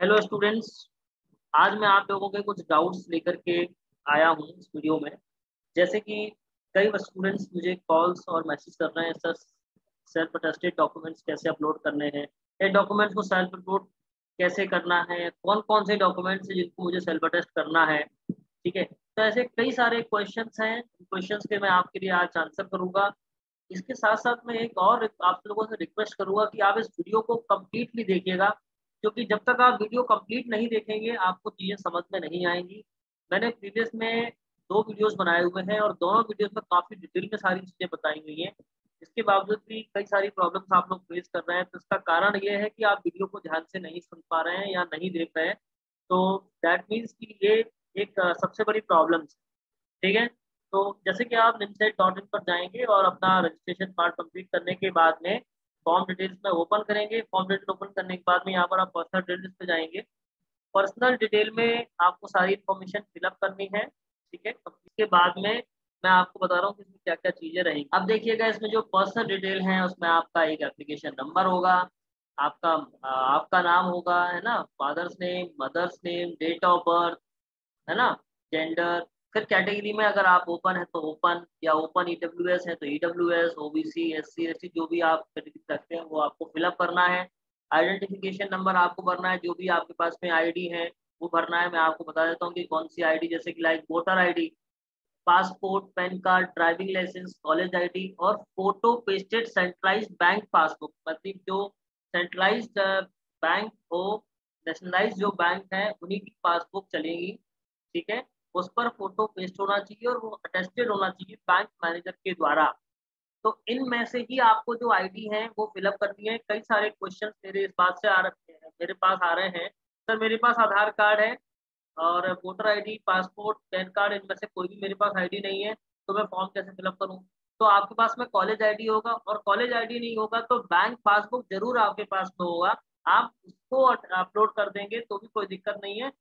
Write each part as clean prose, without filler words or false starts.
Hello students. आज मैं आप लोगों के कुछ डाउट्स लेकर के आया हूँ इस वीडियो में। जैसे कि कई स्टूडेंट्स मुझे कॉल्स और मैसेज कर रहे हैं, सर सेल्फ अटेस्टेड डॉक्यूमेंट्स कैसे अपलोड करने हैं, ये डॉक्यूमेंट्स को सेल्फ अपलोड कैसे करना है, कौन कौन से डॉक्यूमेंट्स हैं जिनको मुझे सेल्फ अटेस्ट करना है। ठीक है, तो ऐसे कई सारे क्वेश्चंस हैं। क्वेश्चंस के मैं आपके लिए आज आंसर करूंगा। इसके साथ साथ मैं एक और आप लोगों से रिक्वेस्ट करूंगा कि आप इस वीडियो को कम्प्लीटली देखिएगा, क्योंकि जब तक आप वीडियो कंप्लीट नहीं देखेंगे आपको चीज़ें समझ में नहीं आएंगी। मैंने प्रीवियस में 2 वीडियोस बनाए हुए हैं और दोनों वीडियोस में काफ़ी डिटेल में सारी चीज़ें बताई हुई हैं। इसके बावजूद भी कई सारी प्रॉब्लम्स आप लोग फेस कर रहे हैं, तो इसका कारण ये है कि आप वीडियो को ध्यान से नहीं सुन पा रहे हैं या नहीं देख रहे हैं। तो दैट मीन्स कि ये एक सबसे बड़ी प्रॉब्लम है। ठीक है, तो जैसे कि आप nimsat.in पर जाएंगे और अपना रजिस्ट्रेशन पार्ट कंप्लीट करने के बाद में फॉर्म डिटेल्स में ओपन करेंगे। फॉर्म डिटेल ओपन करने के बाद में यहाँ पर आप पर्सनल डिटेल्स पे जाएंगे। पर्सनल डिटेल में आपको सारी इन्फॉर्मेशन फिलअप करनी है। ठीक है, अब इसके बाद में मैं आपको बता रहा हूँ कि इसमें क्या क्या चीजें रहेंगी। अब देखिएगा, इसमें जो पर्सनल डिटेल है उसमें आपका एक एप्लीकेशन नंबर होगा, आपका नाम होगा, है ना, father's name, mother's name, date of birth, है ना, जेंडर। फिर कैटेगरी में अगर आप ओपन है तो ओपन, या ओपन ईडब्ल्यूएस है तो ईडब्ल्यूएस, ओबीसी, एससी, एसटी, जो भी आप कैटेगरी रखते हैं वो आपको फिलअप करना है। आइडेंटिफिकेशन नंबर आपको भरना है, जो भी आपके पास में आईडी है वो भरना है। मैं आपको बता देता हूँ कि कौन सी आईडी, जैसे कि like voter ID, passport, PAN card, driving licence, college ID और photo pasted centralised bank passbook. मतलब जो सेंट्रलाइज्ड बैंक हो, नेशनलाइज्ड जो बैंक है उन्हीं की पासबुक चलेगी। ठीक है, उस पर फोटो पेस्ट होना चाहिए और वो अटेस्टेड होना चाहिए बैंक मैनेजर के द्वारा। तो इनमें से ही आपको जो आईडी है वो फिलअप करनी है। कई सारे क्वेश्चन मेरे इस बात से आ रखे हैं, मेरे पास आ रहे हैं, सर मेरे पास आधार कार्ड है और voter ID, passport, PAN card, इनमें से कोई भी मेरे पास आईडी नहीं है, तो मैं फॉर्म कैसे फिलअप करूँ। तो आपके पास में कॉलेज आईडी होगा, और कॉलेज आईडी नहीं होगा तो बैंक पासबुक जरूर आपके पास में होगा। आप उसको अपलोड कर देंगे तो भी कोई दिक्कत नहीं है।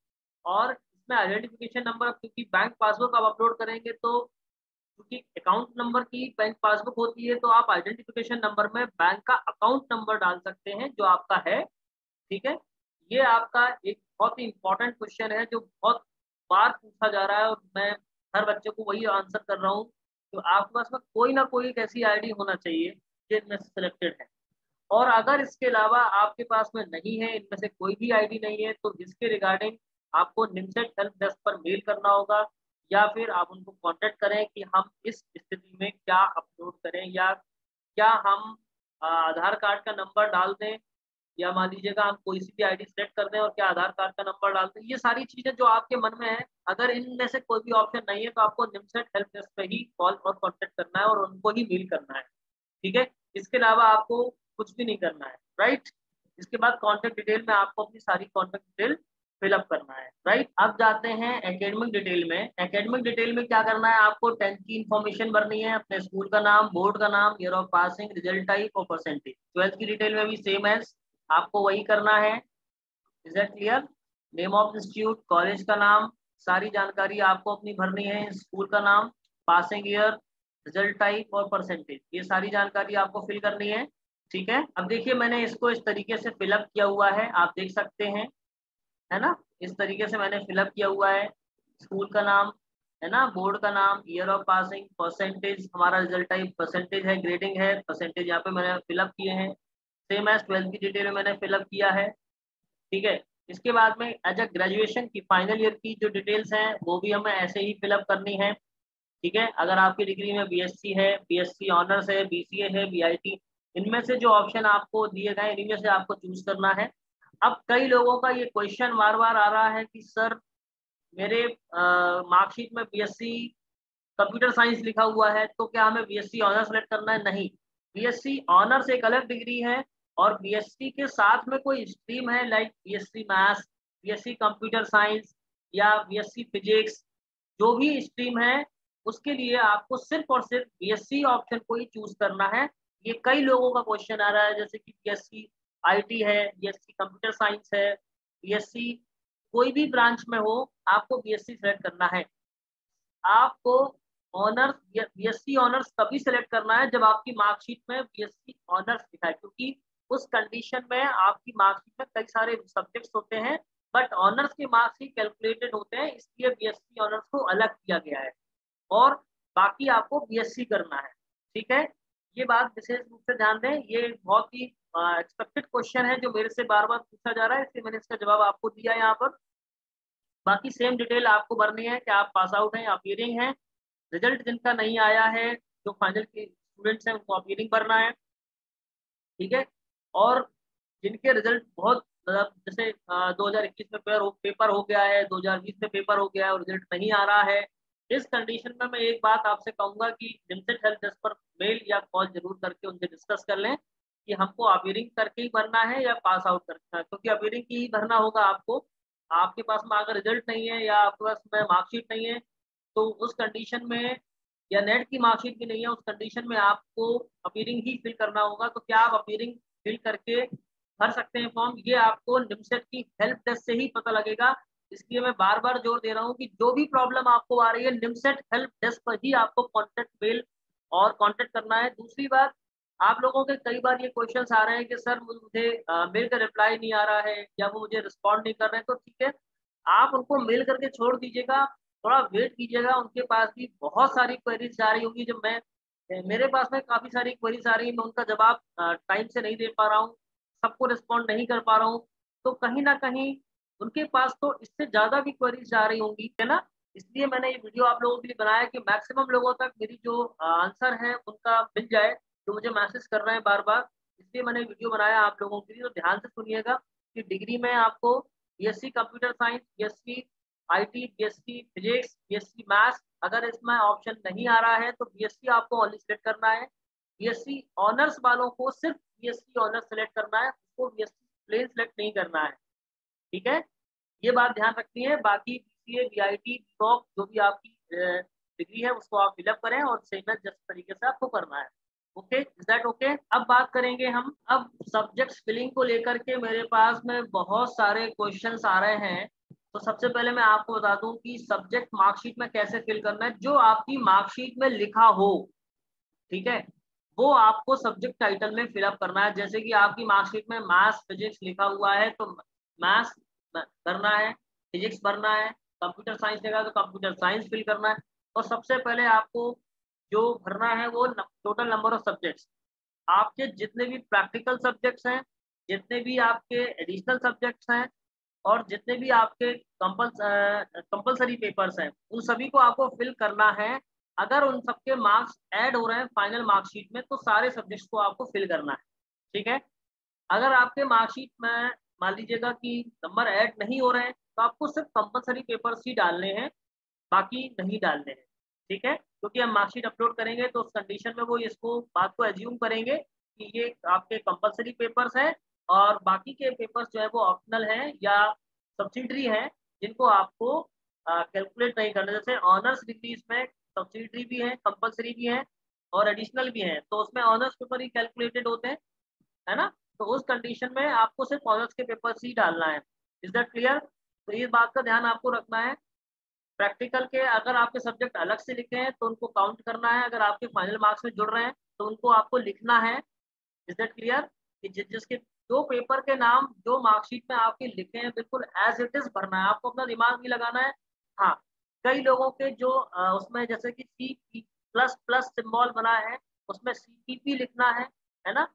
और इसमें आइडेंटिफिकेशन नंबर, क्योंकि बैंक पासबुक आप अपलोड करेंगे तो क्योंकि अकाउंट नंबर की बैंक पासबुक होती है, तो आप आइडेंटिफिकेशन नंबर में बैंक का अकाउंट नंबर डाल सकते हैं जो आपका है। ठीक है, ये आपका एक बहुत ही इंपॉर्टेंट क्वेश्चन है जो बहुत बार पूछा जा रहा है, और मैं हर बच्चे को वही आंसर कर रहा हूँ। तो आपके पास में कोई ना कोई एक ऐसी आईडी होना चाहिए जो इनमें से सिलेक्टेड है। और अगर इसके अलावा आपके पास में नहीं है, इनमें से कोई भी आईडी नहीं है, तो इसके रिगार्डिंग आपको निमसेट हेल्प डेस्क पर मेल करना होगा, या फिर आप उनको कांटेक्ट करें कि हम इस स्थिति में क्या अपलोड करें, या क्या हम आधार कार्ड का नंबर डाल दें, या मान लीजिएगा हम कोई सी भी आईडी सेलेक्ट कर दें और क्या आधार कार्ड का नंबर डाल दें। ये सारी चीजें जो आपके मन में है, अगर इनमें से कोई भी ऑप्शन नहीं है तो आपको निमसेट हेल्प डेस्क पे ही कॉल और कांटेक्ट करना है और उनको ही मेल करना है। ठीक है, इसके अलावा आपको कुछ भी नहीं करना है। राइट, इसके बाद कॉन्टेक्ट डिटेल में आपको अपनी सारी कॉन्टेक्ट डिटेल फिलअप करना है। राइट, अब जाते हैं एकेडमिक डिटेल में। एकेडमिक डिटेल में क्या करना है, आपको 10th की इंफॉर्मेशन भरनी है, अपने स्कूल का नाम, बोर्ड का नाम, year of passing, result type और परसेंटेज। 12th की डिटेल में भी सेम है, आपको वही करना है। Is that clear? Name of institute, college का नाम, सारी जानकारी आपको अपनी भरनी है। स्कूल का नाम, पासिंग ईयर, रिजल्ट टाइप और परसेंटेज, ये सारी जानकारी आपको फिल करनी है। ठीक है, अब देखिए मैंने इसको इस तरीके से फिलअप किया हुआ है, आप देख सकते हैं, है ना, इस तरीके से मैंने फिलअप किया हुआ है। स्कूल का नाम, है ना, बोर्ड का नाम, ईयर ऑफ पासिंग, परसेंटेज, हमारा रिजल्ट टाइप परसेंटेज है, ग्रेडिंग है, परसेंटेज यहाँ पे मैंने फिलअप किए हैं। सेम एज 12th की डिटेल में मैंने फिलअप किया है। ठीक है, इसके बाद में एज अ ग्रेजुएशन की फाइनल ईयर की जो डिटेल्स हैं वो भी हमें ऐसे ही फिलअप करनी है। ठीक है, अगर आपकी डिग्री में बीएससी है, बीएससी ऑनर्स है, बीसीए है, बीआईटी, इनमें से जो ऑप्शन आपको दिए गए इनमें से आपको चूज करना है। अब कई लोगों का ये क्वेश्चन बार बार आ रहा है कि सर मेरे मार्कशीट में बीएससी कंप्यूटर साइंस लिखा हुआ है, तो क्या हमें बीएससी ऑनर्स सेलेक्ट करना है? नहीं, बीएससी ऑनर्स एक अलग डिग्री है, और बीएससी के साथ में कोई स्ट्रीम है like BSc maths, BSc computer science या बीएससी फिजिक्स, जो भी स्ट्रीम है उसके लिए आपको सिर्फ और सिर्फ बीएससी ऑप्शन को ही चूज करना है। ये कई लोगों का क्वेश्चन आ रहा है, जैसे कि बीएससी आईटी है, बीएससी कंप्यूटर साइंस है, बीएससी कोई भी ब्रांच में हो, आपको बीएससी सेलेक्ट करना है। आपको ऑनर्स, बीएससी ऑनर्स तभी सेलेक्ट करना है जब आपकी मार्कशीट में बीएससी ऑनर्स लिखा है, क्योंकि उस कंडीशन में आपकी मार्कशीट में कई सारे सब्जेक्ट्स होते हैं, बट ऑनर्स के मार्क्स ही कैलकुलेटेड होते हैं, इसलिए बीएससी ऑनर्स को अलग किया गया है और बाकी आपको बीएससी करना है। ठीक है, ये बात विशेष रूप से ध्यान दें, ये बहुत ही एक्सपेक्टेड क्वेश्चन है जो मेरे से बार बार पूछा जा रहा है, इसलिए मैंने इसका जवाब आपको दिया यहाँ पर। बाकी सेम डिटेल आपको भरनी है कि आप पास आउट हैं, अपीयरिंग हैं। रिजल्ट जिनका नहीं आया है, जो फाइनल के स्टूडेंट्स हैं, उनको अपीयरिंग भरना है। ठीक है, और जिनके रिजल्ट बहुत मतलब जैसे 2021 में पेपर हो गया है, 2020 में पेपर हो गया है और रिजल्ट नहीं आ रहा है, इस कंडीशन में मैं एक बात आपसे कहूंगा कि लिमिटेड हेल्प डेस्क पर मेल या कॉल जरूर करके उनसे डिस्कस कर लें कि हमको अपीयरिंग करके ही भरना है या पास आउट करना है, क्योंकि अपीयरिंग की ही भरना होगा आपको। आपके पास में अगर रिजल्ट नहीं है या आपके पास में मार्कशीट नहीं है, तो उस कंडीशन में, या नेट की मार्कशीट भी नहीं है, उस कंडीशन में आपको अपीयरिंग ही फिल करना होगा। तो क्या आप अपीयरिंग फिल करके भर सकते हैं फॉर्म, ये आपको निमसेट की हेल्प डेस्क से ही पता लगेगा। इसलिए मैं बार बार जोर दे रहा हूँ कि जो भी प्रॉब्लम आपको आ रही है, निमसेट हेल्प डेस्क पर ही आपको कॉन्टेक्ट मेल और कॉन्टेक्ट करना है। दूसरी बात, आप लोगों के कई बार ये क्वेश्चन आ रहे हैं कि सर मुझे मेल का रिप्लाई नहीं आ रहा है या वो मुझे रिस्पॉन्ड नहीं कर रहे हैं, तो ठीक है, आप उनको मेल करके छोड़ दीजिएगा, थोड़ा वेट कीजिएगा। उनके पास भी बहुत सारी क्वेरीज आ रही होंगी, जब मेरे पास में काफी सारी क्वेरीज आ रही है, मैं उनका जवाब टाइम से नहीं दे पा रहा हूँ, सबको रिस्पॉन्ड नहीं कर पा रहा हूँ, तो कहीं ना कहीं उनके पास तो इससे ज्यादा भी क्वेरीज आ रही होंगी, है ना। इसलिए मैंने ये वीडियो आप लोगों के लिए बनाया कि मैक्सिमम लोगों तक मेरी जो आंसर है उनका मिल जाए, जो मुझे मैसेज कर रहे हैं बार बार। इसलिए मैंने वीडियो बनाया आप लोगों के लिए। तो ध्यान से सुनिएगा कि डिग्री में आपको BSc computer science, BSc IT, BSc physics, BSc maths, अगर इसमें ऑप्शन नहीं आ रहा है तो बीएससी आपको ओनली सिलेक्ट करना है। बीएससी ऑनर्स वालों को सिर्फ बीएससी ऑनर्स सेलेक्ट करना है, उसको बीएससी प्लेन सेलेक्ट नहीं करना है। ठीक है, ये बात ध्यान रखनी है। बाकी बीसीए, बीआईटी, बीकॉम जो भी आपकी डिग्री है उसको आप फिलअप करें और सेम जिस तरीके से आपको करना है। Okay, is that okay? अब बात करेंगे हम, अब सब्जेक्ट फिलिंग को लेकर के मेरे पास में बहुत सारे क्वेश्चंस आ रहे हैं। तो सबसे पहले मैं आपको बता दूं कि सब्जेक्ट मार्कशीट में कैसे फिल करना है। जो आपकी मार्कशीट में लिखा हो, ठीक है, वो आपको सब्जेक्ट टाइटल में फिलअप करना है। जैसे कि आपकी मार्कशीट में मैथ्स फिजिक्स लिखा हुआ है तो मैथ्स करना है, फिजिक्स भरना है, कंप्यूटर साइंस लिखा है तो कंप्यूटर साइंस फिल करना है। और सबसे पहले आपको जो भरना है वो टोटल नंबर ऑफ सब्जेक्ट्स, आपके जितने भी प्रैक्टिकल सब्जेक्ट्स हैं, जितने भी आपके एडिशनल सब्जेक्ट्स हैं और जितने भी आपके कंपलसरी पेपर्स हैं, उन सभी को आपको फिल करना है। अगर उन सबके मार्क्स ऐड हो रहे हैं फाइनल मार्कशीट में तो सारे सब्जेक्ट्स को आपको फिल करना है। ठीक है, अगर आपके मार्कशीट में मान लीजिएगा कि नंबर ऐड नहीं हो रहे हैं तो आपको सिर्फ कंपलसरी पेपर्स ही डालने हैं, बाकी नहीं डालने हैं। ठीक है, क्योंकि हम मार्कशीट अपलोड करेंगे तो उस कंडीशन में वो इसको बात को एज्यूम करेंगे कि ये आपके कंपलसरी पेपर्स हैं और बाकी के पेपर्स जो है वो ऑप्शनल हैं या सब्सिडरी हैं, जिनको आपको कैलकुलेट नहीं करना। जैसे ऑनर्स डिग्रीज में सब्सिडरी भी है, कंपलसरी भी है और एडिशनल भी है, तो उसमें ऑनर्स पेपर ही कैलकुलेटेड होते हैं, है ना। तो उस कंडीशन में आपको सिर्फ ऑनर्स के पेपर्स ही डालना है। Is that clear? तो इस बात का ध्यान आपको रखना है। प्रैक्टिकल के अगर आपके सब्जेक्ट अलग से लिखे हैं तो उनको काउंट करना है, अगर आपके फाइनल मार्क्स में जुड़ रहे हैं तो उनको आपको लिखना है। Is that clear? कि जिसके दो पेपर के नाम जो मार्कशीट में आपके लिखे हैं बिल्कुल एज इट इज भरना है, आपको अपना दिमाग नहीं लगाना है। हाँ, कई लोगों के जो उसमें जैसे कि सी प्लस प्लस सिंबल बना है, उसमें सीपीपी लिखना है ना।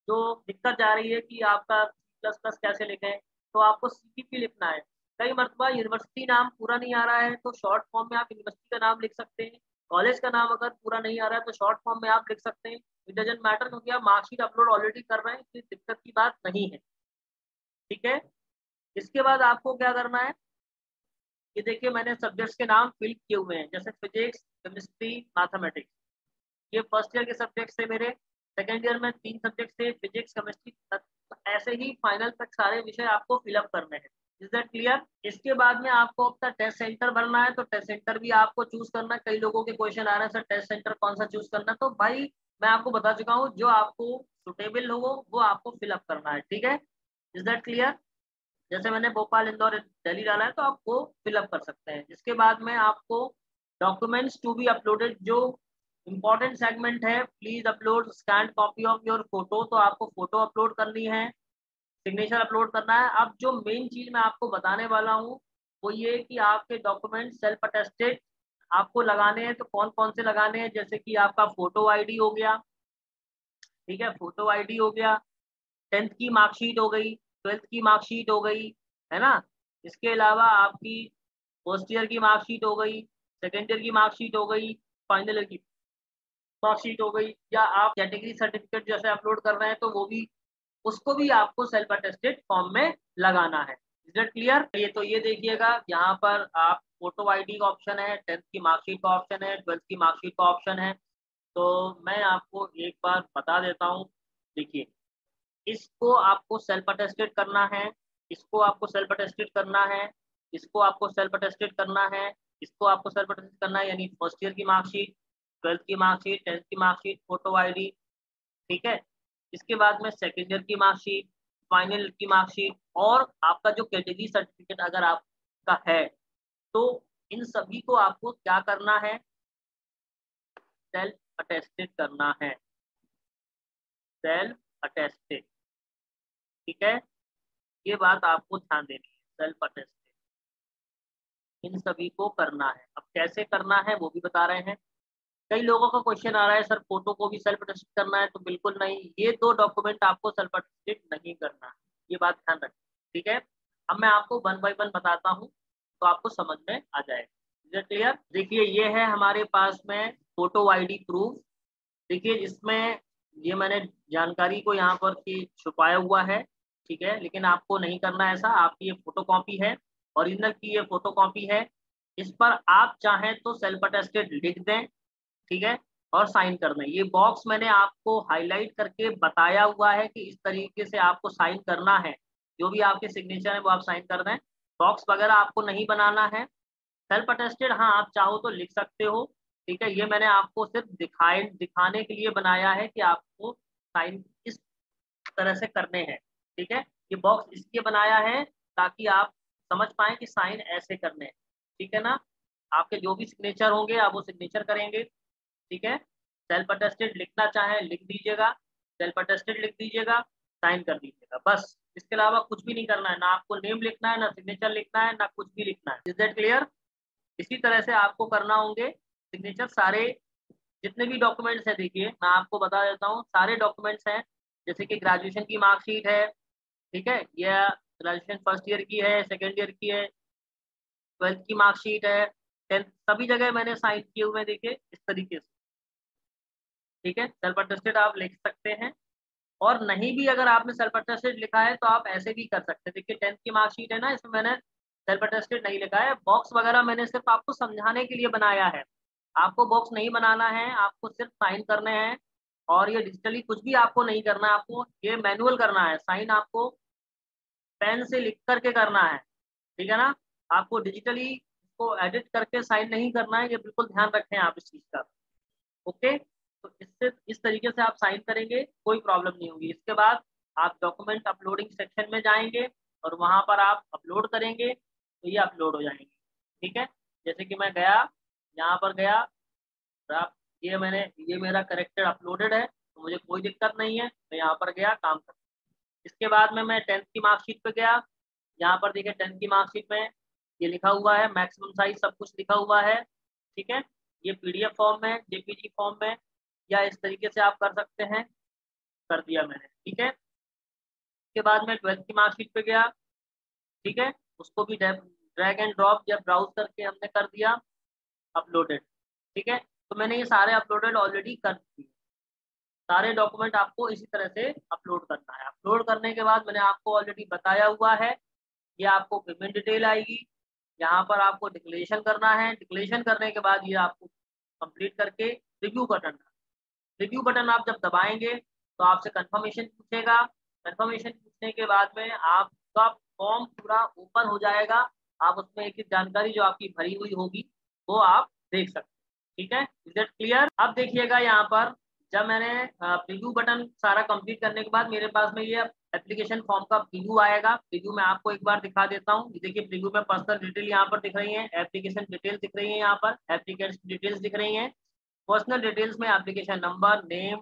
जो दिक्कत जा रही है कि आपका प्लस प्लस कैसे लिखें, तो आपको सीपीपी लिखना है। कई मरतबा यूनिवर्सिटी नाम पूरा नहीं आ रहा है तो शॉर्ट फॉर्म में आप यूनिवर्सिटी का नाम लिख सकते हैं। कॉलेज का नाम अगर पूरा नहीं आ रहा है तो शॉर्ट फॉर्म में आप लिख सकते हैं। इट डजंट मैटर, क्योंकि आप मार्कशीट अपलोड ऑलरेडी कर रहे हैं, इसलिए दिक्कत की बात नहीं है। ठीक है, इसके बाद आपको क्या करना है कि देखिए मैंने सब्जेक्ट्स के नाम फिल किए हुए हैं, जैसे फिजिक्स, केमिस्ट्री, मैथमेटिक्स, ये फर्स्ट ईयर के सब्जेक्ट्स थे मेरे। सेकेंड ईयर में 3 सब्जेक्ट थे, फिजिक्स, केमिस्ट्री, ऐसे ही फाइनल तक सारे विषय आपको फिलअप करने हैं। Is that clear? इसके बाद में आपको अपना टेस्ट सेंटर भरना है, तो टेस्ट सेंटर भी आपको चूज करना है। कई लोगों के क्वेश्चन आ रहे हैं सर टेस्ट सेंटर कौन सा चूज करना है, तो भाई मैं आपको बता चुका हूँ, जो आपको सुटेबल हो वो आपको फिलअप करना है। ठीक है, इज दैट क्लियर? जैसे मैंने भोपाल, इंदौर, दिल्ली डाला है तो आप वो फिलअप कर सकते हैं। इसके बाद में आपको डॉक्यूमेंट्स टू बी अपलोडेड, जो इंपॉर्टेंट सेगमेंट है, please upload scan copy of your photo. तो आपको फोटो अपलोड करनी है, सिग्नेचर अपलोड करना है। अब जो मेन चीज मैं आपको बताने वाला हूँ वो ये कि आपके डॉक्यूमेंट सेल्फ अटेस्टेड आपको लगाने हैं। तो कौन कौन से लगाने हैं, जैसे कि आपका फोटो आईडी हो गया, ठीक है, फोटो आईडी हो गया, 10th की मार्कशीट हो गई, 12th की मार्कशीट हो गई, है ना। इसके अलावा आपकी फर्स्ट ईयर की मार्कशीट हो गई, सेकेंड ईयर की मार्कशीट हो गई, फाइनल ईयर की मार्कशीट हो गई, या आप कैटेगरी सर्टिफिकेट जैसे अपलोड कर रहे हैं तो वो भी, उसको भी आपको सेल्फ अटेस्टेड फॉर्म में लगाना है। Is it clear? ये तो ये देखिएगा, यहाँ पर आप फोटो आईडी का ऑप्शन है, 10th की मार्कशीट का ऑप्शन है, 12th की मार्कशीट का ऑप्शन है। तो मैं आपको एक बार बता देता हूँ, देखिए, इसको आपको सेल्फ अटेस्टेड करना है, इसको आपको सेल्फ अटेस्टेड करना है, इसको आपको सेल्फ अटेस्टेड करना है, इसको आपको सेल्फ अटेस्टेड करना है, यानी फर्स्ट ईयर की मार्कशीट, 12th की मार्कशीट, 10th की मार्कशीट, फोटो आईडी, ठीक है। इसके बाद में सेकेंड ईयर की मार्कशीट, फाइनल की मार्कशीट, और आपका जो कैटेगरी सर्टिफिकेट अगर आपका है, तो इन सभी को आपको क्या करना है, सेल्फ अटेस्टेड करना है, सेल्फ अटेस्टेड, ठीक है। ये बात आपको ध्यान देनी है, सेल्फ अटेस्टेड इन सभी को करना है। अब कैसे करना है वो भी बता रहे हैं। कई लोगों का क्वेश्चन आ रहा है, सर फोटो को भी सेल्फ अटेस्टेड करना है, तो बिल्कुल नहीं, ये दो डॉक्यूमेंट आपको सेल्फ अटेस्टेड नहीं करना है, ये बात ध्यान रखें, ठीक है। अब मैं आपको वन बाय वन बताता हूँ तो आपको समझ में आ जाएगा। Is clear? देखिए, ये है हमारे पास में फोटो आईडी प्रूफ। देखिए, इसमें ये मैंने जानकारी को यहाँ पर की छुपाया हुआ है, ठीक है, लेकिन आपको नहीं करना ऐसा। आपकी ये फोटो कॉपी है, ओरिजिनल की ये फोटो कॉपी है। इस पर आप चाहें तो सेल्फ अटेस्टेड लिख दें, ठीक है, और साइन कर दें। ये बॉक्स मैंने आपको हाईलाइट करके बताया हुआ है कि इस तरीके से आपको साइन करना है, जो भी आपके सिग्नेचर है वो आप साइन कर दें। बॉक्स वगैरह आपको नहीं बनाना है। सेल्फ अटेस्टेड हाँ आप चाहो तो लिख सकते हो, ठीक है। ये मैंने आपको सिर्फ दिखाने के लिए बनाया है कि आपको साइन इस तरह से करने हैं, ठीक है। ये बॉक्स इसलिए बनाया है ताकि आप समझ पाए कि साइन ऐसे करने हैं, ठीक है ना। आपके जो भी सिग्नेचर होंगे आप वो सिग्नेचर करेंगे, ठीक है। सेल्फ अटेस्टेड लिखना चाहे लिख दीजिएगा, सेल्फ अटेस्टेड लिख दीजिएगा, साइन कर दीजिएगा, बस। इसके अलावा कुछ भी नहीं करना है, ना आपको नेम लिखना है, ना सिग्नेचर लिखना है, ना कुछ भी लिखना है। Is that clear? इसी तरह से आपको करना होंगे सिग्नेचर सारे जितने भी डॉक्यूमेंट्स हैं। देखिए, मैं आपको बता देता हूँ, सारे डॉक्यूमेंट्स हैं, जैसे कि ग्रेजुएशन की मार्कशीट है, ठीक है, या ग्रेजुएशन फर्स्ट ईयर की है, सेकेंड ईयर की है, 12th की मार्कशीट है, 10th, सभी जगह मैंने साइन किए हुए हैं, देखिए इस तरीके से, ठीक है। सेल्फ अटेस्टेड आप लिख सकते हैं, और नहीं भी अगर आपने सेल्फ अटेस्टेड लिखा है तो आप ऐसे भी कर सकते हैं। देखिए 10th की मार्कशीट है ना, इसमें मैंने सेल्फ अटेस्टेड नहीं लिखा है, बॉक्स वगैरह मैंने सिर्फ आपको समझाने के लिए बनाया है। आपको बॉक्स नहीं बनाना है, आपको सिर्फ साइन करने हैं, और ये डिजिटली कुछ भी आपको नहीं करना है, आपको ये मैनुअल करना है। साइन आपको पेन से लिख करके करना है, ठीक है ना। आपको डिजिटली इसको एडिट करके साइन नहीं करना है, ये बिल्कुल ध्यान रखें आप इस चीज का, ओके। तो इससे इस तरीके से आप साइन करेंगे, कोई प्रॉब्लम नहीं होगी। इसके बाद आप डॉक्यूमेंट अपलोडिंग सेक्शन में जाएंगे और वहां पर आप अपलोड करेंगे, तो ये अपलोड हो जाएंगे, ठीक है। जैसे कि मैं गया, यहाँ पर गया, और आप ये मेरा करेक्टर अपलोडेड है, तो मुझे कोई दिक्कत नहीं है, मैं यहाँ पर गया काम कर। इसके बाद में मैं 10th की मार्कशीट पे गया, यहाँ पर देखिए 10th की मार्कशीट में ये लिखा हुआ है, मैक्सिमम साइज सब कुछ लिखा हुआ है, ठीक है। ये पीडीएफ फॉर्म में, जेपीजी फॉर्म में, या इस तरीके से आप कर सकते हैं, कर दिया मैंने, ठीक है। इसके बाद में 12th की मार्कशीट पे गया, ठीक है, उसको भी ड्रैग एंड ड्रॉप या ब्राउज करके हमने कर दिया, अपलोडेड, ठीक है। तो मैंने ये सारे अपलोडेड ऑलरेडी कर दिए। सारे डॉक्यूमेंट आपको इसी तरह से अपलोड करना है। अपलोड करने के बाद मैंने आपको ऑलरेडी बताया हुआ है, ये आपको पेमेंट डिटेल आएगी, यहाँ पर आपको डिक्लेरेशन करना है। डिक्लेरेशन करने के बाद ये आपको कंप्लीट करके रिव्यू बटन, रिव्यू बटन आप जब दबाएंगे तो आपसे कंफर्मेशन पूछेगा। कंफर्मेशन पूछने के बाद में आपका फॉर्म पूरा ओपन हो जाएगा, आप उसमें एक एक जानकारी जो आपकी भरी हुई होगी वो आप देख सकते हैं, ठीक है। Is that clear? अब देखिएगा यहाँ पर, जब मैंने प्रीव्यू बटन सारा कंप्लीट करने के बाद मेरे पास में ये एप्लीकेशन फॉर्म का प्रीव्यू आएगा। प्रीव्यू में आपको एक बार दिखा देता हूँ। देखिए प्रीव्यू में पर्सनल डिटेल यहाँ पर दिख रही है, एप्लीकेशन डिटेल दिख रही है, यहाँ पर एप्लीकेशन डिटेल्स दिख रही है, पर्सनल डिटेल्स में application number, name,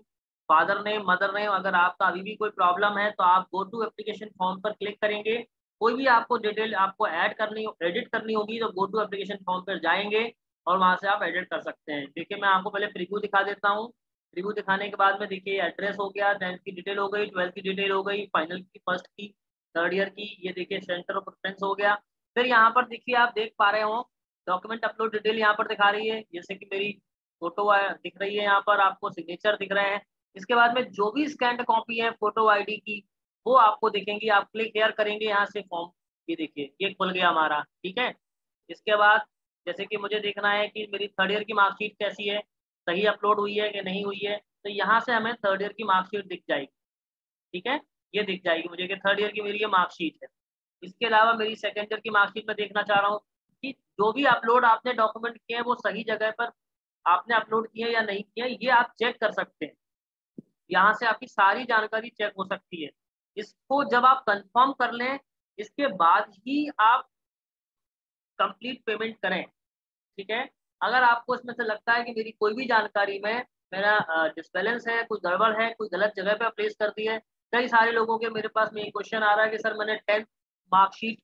father name, mother name, अगर आपका अभी भी कोई प्रॉब्लम है तो आप गो टू एप्लीकेशन फॉर्म पर क्लिक करेंगे। कोई भी आपको डिटेल आपको एडिट करनी होगी तो गो टू एप्लीकेशन फॉर्म पर जाएंगे और वहां से आप एडिट कर सकते हैं। देखिए मैं आपको पहले प्रीव्यू दिखा देता हूँ। प्रीव्यू दिखाने के बाद में देखिए एड्रेस हो गया, 10th की डिटेल हो गई, 12th की डिटेल हो गई, फाइनल की, फर्स्ट की, थर्ड ईयर की, ये देखिए सेंटर ऑफ प्रेफरेंस हो गया। फिर यहाँ पर देखिए आप देख पा रहे हो डॉक्यूमेंट अपलोड डिटेल यहाँ पर दिखा रही है, जैसे कि मेरी फोटो दिख रही है, यहाँ पर आपको सिग्नेचर दिख रहे हैं। इसके बाद में जो भी स्कैंड कॉपी है फोटो आईडी की वो आपको दिखेंगी। आप क्लिक हेयर करेंगे यहाँ से फॉर्म, ये देखिए ये खुल गया हमारा, ठीक है। इसके बाद जैसे कि मुझे देखना है कि मेरी थर्ड ईयर की मार्कशीट कैसी है, सही अपलोड हुई है कि नहीं हुई है, तो यहाँ से हमें थर्ड ईयर की मार्कशीट दिख जाएगी, ठीक है। ये दिख जाएगी मुझे कि थर्ड ईयर की मेरी ये मार्कशीट है। इसके अलावा मेरी सेकेंड ईयर की मार्कशीट में देखना चाह रहा हूँ कि जो भी अपलोड आपने डॉक्यूमेंट किए हैं वो सही जगह पर आपने अपलोड किए या नहीं किए, ये आप चेक कर सकते हैं। यहाँ से आपकी सारी जानकारी चेक हो सकती है। इसको जब आप कंफर्म कर लें इसके बाद ही आप कंप्लीट पेमेंट करें, ठीक है। अगर आपको इसमें से लगता है कि मेरी कोई भी जानकारी में मेरा डिसबैलेंस है, कोई गड़बड़ है, कोई गलत जगह पे प्लेस कर दी है, कई सारे लोगों के मेरे पास में ये क्वेश्चन आ रहा है कि सर मैंने 10th मार्कशीट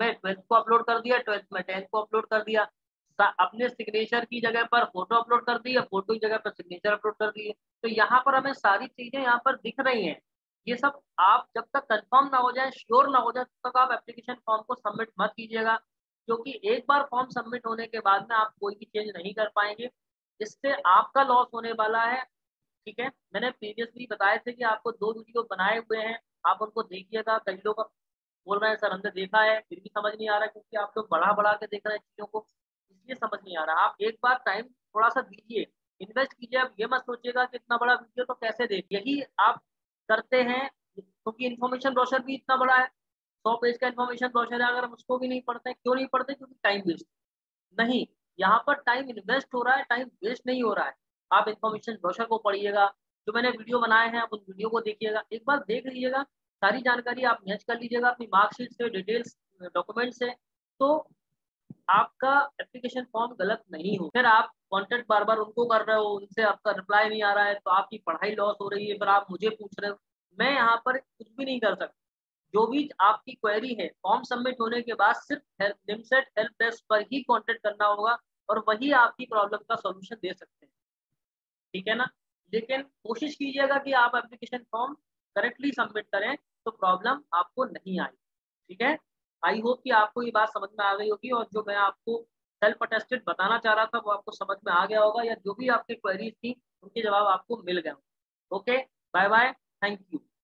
में 12th को अपलोड कर दिया, 12th में 10th को अपलोड कर दिया, अपने सिग्नेचर की जगह पर फोटो अपलोड कर दी या फोटो की जगह पर सिग्नेचर अपलोड कर दिए। तो यहाँ पर हमें सारी चीजें यहाँ पर दिख रही हैं। ये सब आप जब तक कंफर्म ना हो जाए, श्योर ना हो जाए, तब तक आप एप्लीकेशन फॉर्म को सबमिट मत कीजिएगा, क्योंकि एक बार फॉर्म सबमिट होने के बाद में आप कोई भी चेंज नहीं कर पाएंगे। इससे आपका लॉस होने वाला है, ठीक है। मैंने प्रीवियसली बताए थे कि आपको 2 वीडियो बनाए हुए हैं, आप उनको देखिएगा। कई लोग बोल रहे हैं सर हमने देखा है फिर भी समझ नहीं आ रहा, क्योंकि आप लोग बढ़ा के देख रहे हैं चीजों को, इसलिए समझ नहीं आ रहा। आप एक बार टाइम थोड़ा सा दीजिए, इन्वेस्ट कीजिए। आप ये मत सोचिएगा कि इतना बड़ा वीडियो तो कैसे देख, यही आप करते हैं क्योंकि इन्फॉर्मेशन ब्रोशर भी इतना बड़ा है, 100 पेज का इन्फॉर्मेशन ब्रोशर है। अगर हम उसको भी नहीं पढ़ते, क्यों नहीं पढ़ते? क्योंकि टाइम वेस्ट नहीं, यहाँ पर टाइम इन्वेस्ट हो रहा है, टाइम वेस्ट नहीं हो रहा है। आप इन्फॉर्मेशन ब्रोशर को पढ़िएगा, जो मैंने वीडियो बनाए हैं आप उन वीडियो को देखिएगा, एक बार देख लीजिएगा, सारी जानकारी आप मैच कर लीजिएगा अपनी मार्कशीट से, डिटेल्स, डॉक्यूमेंट से, तो आपका एप्लीकेशन फॉर्म गलत नहीं हो। फिर आप कॉन्टेक्ट बार बार उनको कर रहे हो, उनसे आपका रिप्लाई नहीं आ रहा है, तो आपकी पढ़ाई लॉस हो रही है, फिर आप मुझे पूछ रहे हो। मैं यहाँ पर कुछ भी नहीं कर सकता। जो भी आपकी क्वेरी है फॉर्म सबमिट होने के बाद सिर्फ निमसेट हेल्प डेस्क पर ही कांटेक्ट करना होगा और वही आपकी प्रॉब्लम का सॉल्यूशन दे सकते हैं, ठीक है ना। लेकिन कोशिश कीजिएगा कि आप एप्लीकेशन फॉर्म करेक्टली सबमिट करें तो प्रॉब्लम आपको नहीं आए, ठीक है। आई होप कि आपको ये बात समझ में आ गई होगी, और जो मैं आपको सेल्फ अटेस्टेड बताना चाह रहा था वो आपको समझ में आ गया होगा, या जो भी आपकी क्वेरीज थी उनके जवाब आपको मिल गए। Okay, bye bye, thank you.